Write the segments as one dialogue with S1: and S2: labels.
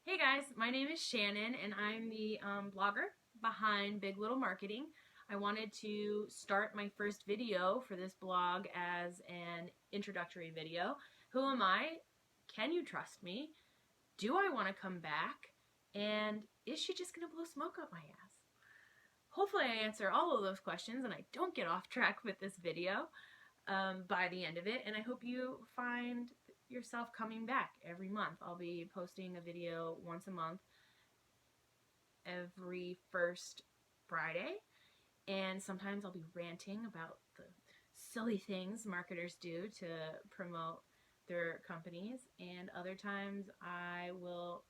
S1: Hey guys, my name is Shannon and I'm the blogger behind Biglittlemarketing. I wanted to start my first video for this blog as an introductory video. Who am I? Can you trust me? Do I want to come back? And is she just going to blow smoke up my ass? Hopefully I answer all of those questions and I don't get off track with this video by the end of it, and I hope you find yourself coming back every month. I'll be posting a video once a month every first Friday, and sometimes I'll be ranting about the silly things marketers do to promote their companies, and other times I will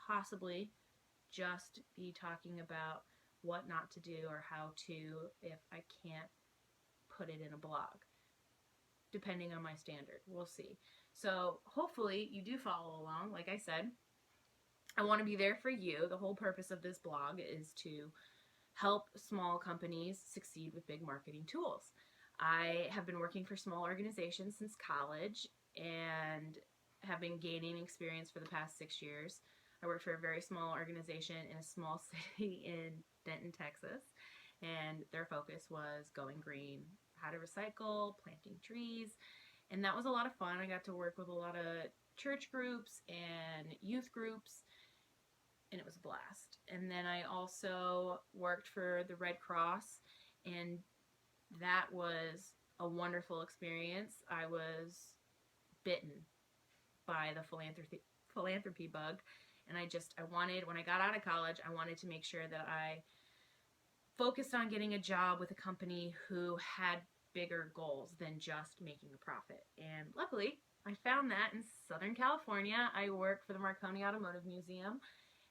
S1: possibly just be talking about what not to do or how to if I can't put it in a blog, depending on my standard. We'll see. So hopefully you do follow along. Like I said, I want to be there for you. The whole purpose of this blog is to help small companies succeed with big marketing tools. I have been working for small organizations since college and have been gaining experience for the past 6 years. I worked for a very small organization in a small city in Denton, Texas, and their focus was going green, how to recycle, planting trees, and that was a lot of fun. I got to work with a lot of church groups and youth groups, and it was a blast. And then I also worked for the Red Cross, and that was a wonderful experience. I was bitten by the philanthropy bug, and I wanted, when I got out of college, I wanted to make sure that I focused on getting a job with a company who had bigger goals than just making a profit. And luckily, I found that in Southern California. I work for the Marconi Automotive Museum,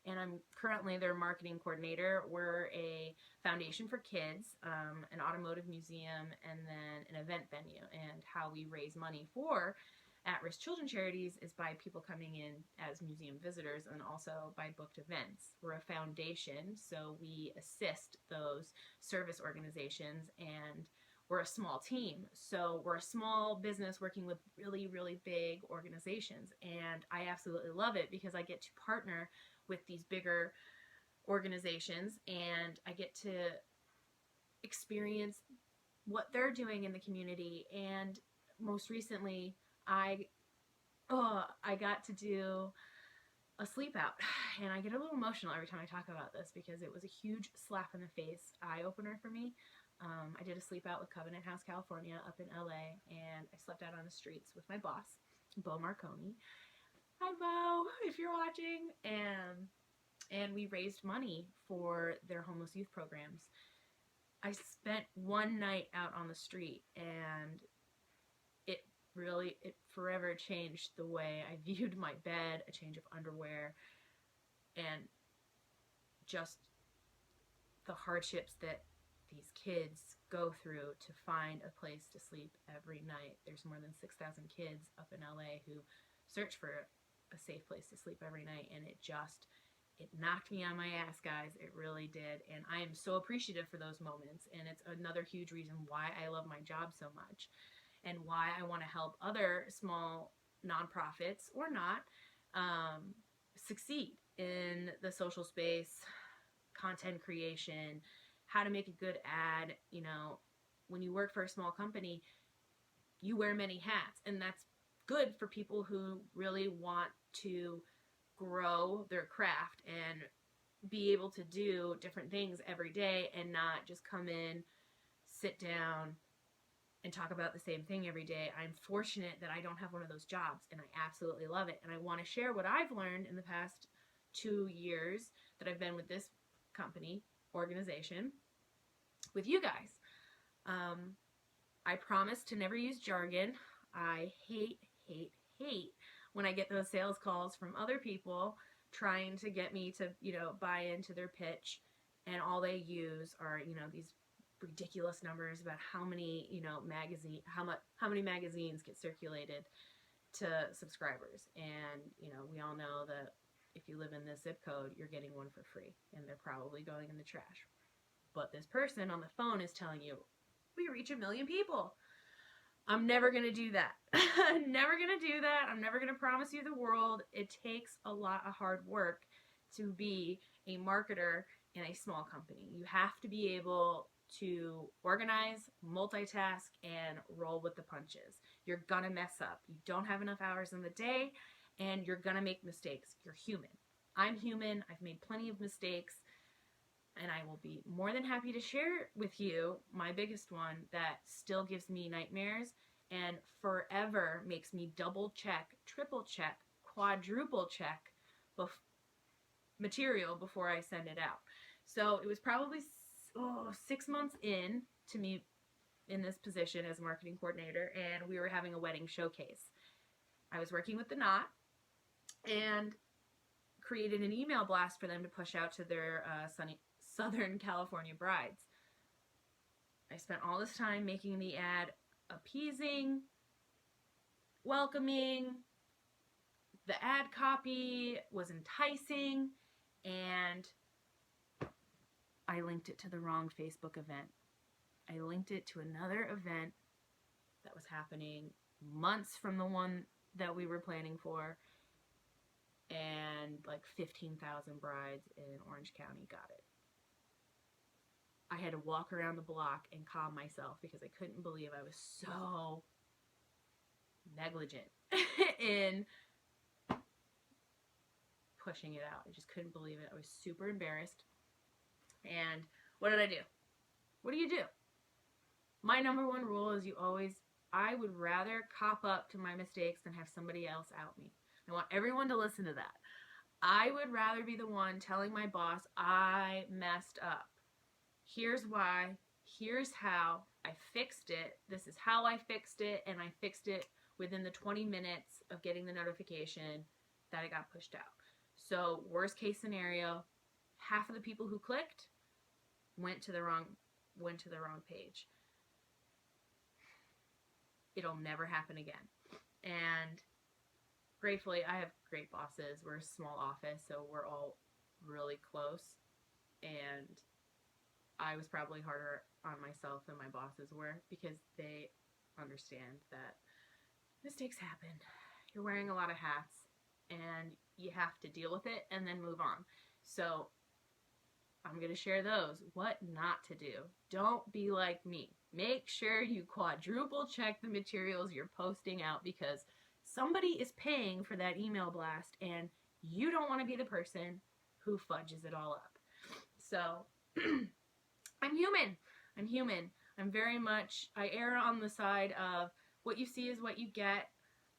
S1: and I'm currently their marketing coordinator. We're a foundation for kids, an automotive museum, and then an event venue. And how we raise money for at-risk children charities is by people coming in as museum visitors and also by booked events. We're a foundation, so we assist those service organizations, and we're a small team. So we're a small business working with really, really big organizations, and I absolutely love it because I get to partner with these bigger organizations and I get to experience what they're doing in the community. And most recently, I got to do a sleep out, and I get a little emotional every time I talk about this because it was a huge slap in the face eye-opener for me. I did a sleep out with Covenant House, California, up in LA, and I slept out on the streets with my boss, Bo Marconi. Hi, Bo, if you're watching. And we raised money for their homeless youth programs. I spent one night out on the street, and it forever changed the way I viewed my bed, a change of underwear, and just the hardships that these kids go through to find a place to sleep every night. There's more than 6,000 kids up in LA who search for a safe place to sleep every night, and it knocked me on my ass, guys. It really did, and I am so appreciative for those moments, and it's another huge reason why I love my job so much and why I want to help other small nonprofits or not succeed in the social space, content creation, how to make a good ad. You know, when you work for a small company, you wear many hats, and that's good for people who really want to grow their craft and be able to do different things every day and not just come in, sit down, and talk about the same thing every day. I'm fortunate that I don't have one of those jobs, and I absolutely love it. And I want to share what I've learned in the past 2 years that I've been with this company, organization, with you guys. I promise to never use jargon. I hate when I get those sales calls from other people trying to get me to, buy into their pitch, and all they use are, these ridiculous numbers about how many, how many magazines get circulated to subscribers. And, we all know that if you live in this zip code, you're getting one for free, and they're probably going in the trash. But this person on the phone is telling you, we reach 1 million people. I'm never going to do that. I'm never going to do that. I'm never going to promise you the world. It takes a lot of hard work to be a marketer in a small company. You have to be able to organize, multitask, and roll with the punches. You're going to mess up. You don't have enough hours in the day, and you're going to make mistakes. You're human. I'm human. I've made plenty of mistakes. And I will be more than happy to share with you my biggest one that still gives me nightmares and forever makes me double check, triple check, quadruple check material before I send it out. So it was probably 6 months in to me in this position as marketing coordinator, and we were having a wedding showcase. I was working with the Knot and created an email blast for them to push out to their Southern California brides. I spent all this time making the ad appeasing, welcoming. The ad copy was enticing, and I linked it to the wrong Facebook event. I linked it to another event that was happening months from the one that we were planning for, and like 15,000 brides in Orange County got it. I had to walk around the block and calm myself because I couldn't believe I was so negligent in pushing it out. I just couldn't believe it. I was super embarrassed. And what did I do? What do you do? My number one rule is I would rather cop up to my mistakes than have somebody else out me. I want everyone to listen to that. I would rather be the one telling my boss I messed up. Here's why. Here's how. I fixed it. This is how I fixed it. And I fixed it within the 20 minutes of getting the notification that it got pushed out. So worst case scenario, half of the people who clicked went to the wrong page. It'll never happen again. And gratefully, I have great bosses. We're a small office, so we're all really close. And I was probably harder on myself than my bosses were because they understand that mistakes happen. You're wearing a lot of hats and you have to deal with it and then move on. So I'm going to share those. What not to do. Don't be like me. Make sure you quadruple check the materials you're posting out because somebody is paying for that email blast and you don't want to be the person who fudges it all up. So I'm human. I err on the side of what you see is what you get.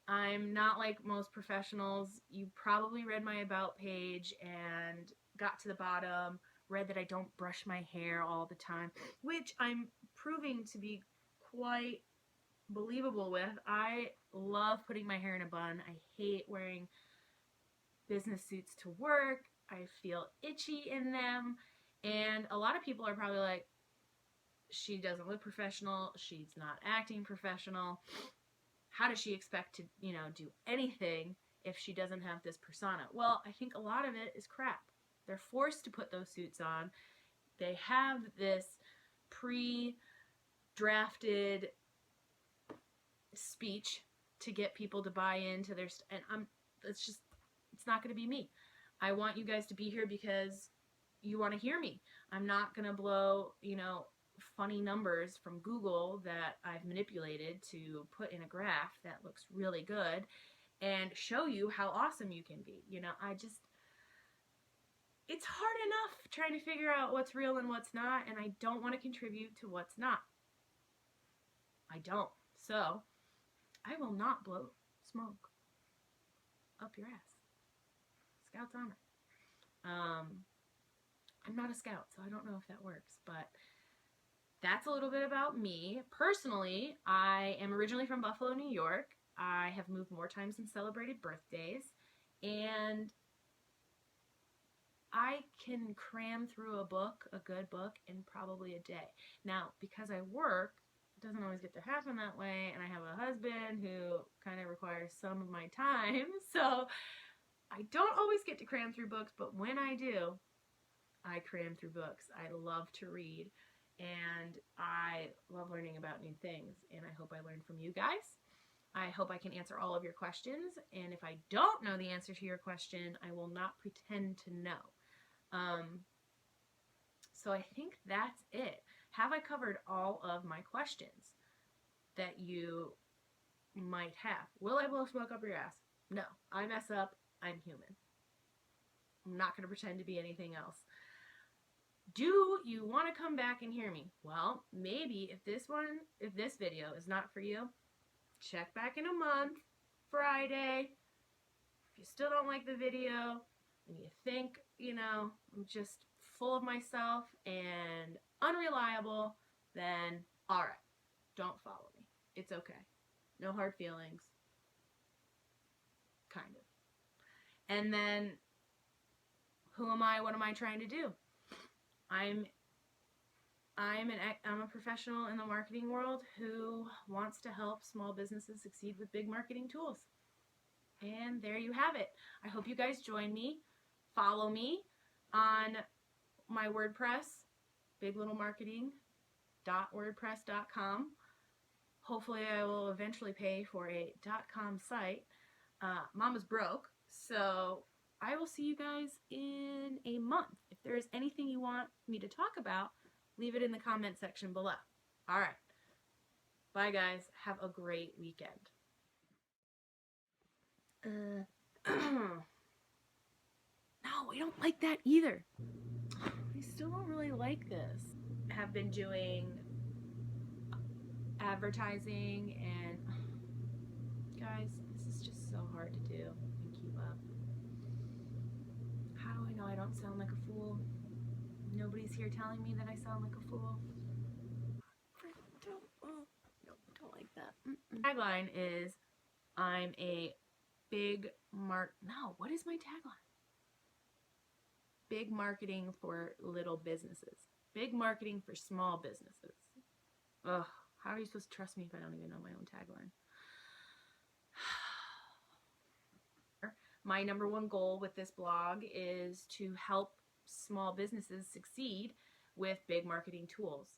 S1: I'm not like most professionals. You probably read my about page and got to the bottom, read that I don't brush my hair all the time, which I'm proving to be quite believable with. I love putting my hair in a bun. I hate wearing business suits to work. I feel itchy in them. And a lot of people are probably like, she doesn't look professional. She's not acting professional. How does she expect to, do anything if she doesn't have this persona? Well, I think a lot of it is crap. They're forced to put those suits on. They have this pre-drafted speech to get people to buy into their it's not going to be me. I want you guys to be here because you want to hear me. I'm not going to blow, funny numbers from Google that I've manipulated to put in a graph that looks really good and show you how awesome you can be. It's hard enough trying to figure out what's real and what's not, and I don't want to contribute to what's not. I don't. So I will not blow smoke up your ass. Scout's honor. I'm not a scout, so I don't know if that works, but that's a little bit about me. Personally, I am originally from Buffalo, New York. I have moved more times and celebrated birthdays, and I can cram through a good book, in probably a day. Now, because I work, it doesn't always get to happen that way, and I have a husband who kind of requires some of my time, so I don't always get to cram through books, but when I do, I cram through books. I love to read, and I love learning about new things, and I hope I learn from you guys. I hope I can answer all of your questions, and if I don't know the answer to your question, I will not pretend to know. So I think that's it. Have I covered all of my questions that you might have? Will I blow smoke up your ass? No. I mess up. I'm human. I'm not going to pretend to be anything else. Do you want to come back and hear me? Well, maybe if this video is not for you, check back in a month, Friday. If you still don't like the video and you think, I'm just full of myself and unreliable, then all right, don't follow me. It's okay. No hard feelings. Kind of. And then, who am I? What am I trying to do? I'm a professional in the marketing world who wants to help small businesses succeed with big marketing tools. And there you have it. I hope you guys join me. Follow me on my WordPress, biglittlemarketing.wordpress.com. Hopefully I will eventually pay for a .com site. Mama's broke, so I will see you guys in a month. If there is anything you want me to talk about, leave it in the comment section below. All right. Bye, guys. Have a great weekend. No, I don't like that either. I still don't really like this. I have been doing advertising, and guys, this is just so hard to do and keep up. How do I know I don't sound like a fool? Nobody's here telling me that I sound like a fool. Don't like that. Tagline is, I'm a big no, what is my tagline? Big marketing for little businesses. Big marketing for small businesses. Ugh, how are you supposed to trust me if I don't even know my own tagline? My number one goal with this blog is to help small businesses succeed with big marketing tools.